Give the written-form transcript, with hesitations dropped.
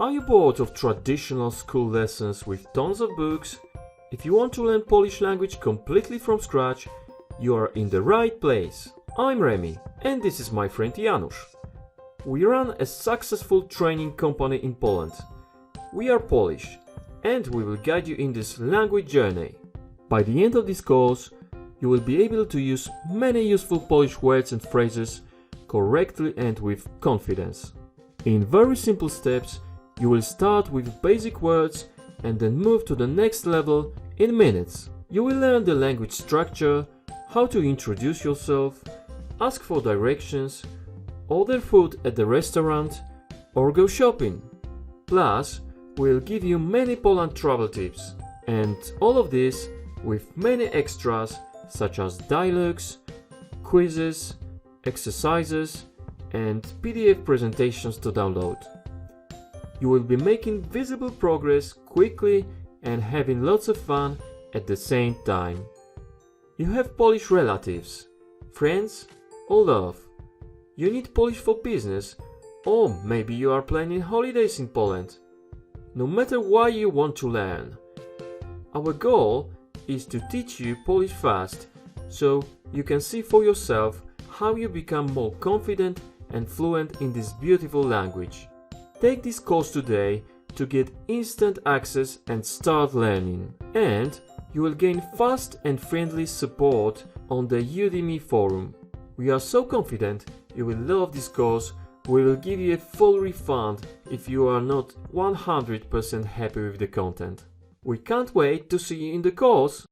Are you bored of traditional school lessons with tons of books? If you want to learn Polish language completely from scratch, you are in the right place. I'm Remi, and this is my friend Janusz. We run a successful training company in Poland. We are Polish, and we will guide you in this language journey. By the end of this course, you will be able to use many useful Polish words and phrases correctly and with confidence. In very simple steps, you will start with basic words and then move to the next level in minutes. You will learn the language structure, how to introduce yourself, ask for directions, order food at the restaurant, or go shopping. Plus, we'll give you many Poland travel tips, and all of this with many extras such as dialogues, quizzes, exercises, and PDF presentations to download. You will be making visible progress quickly and having lots of fun at the same time. You have Polish relatives, friends, or love. You need Polish for business, or maybe you are planning holidays in Poland. No matter why you want to learn, our goal is to teach you Polish fast, so you can see for yourself how you become more confident and fluent in this beautiful language. Take this course today to get instant access and start learning. And you will gain fast and friendly support on the Udemy forum. We are so confident you will love this course. We will give you a full refund if you are not 100% happy with the content. We can't wait to see you in the course!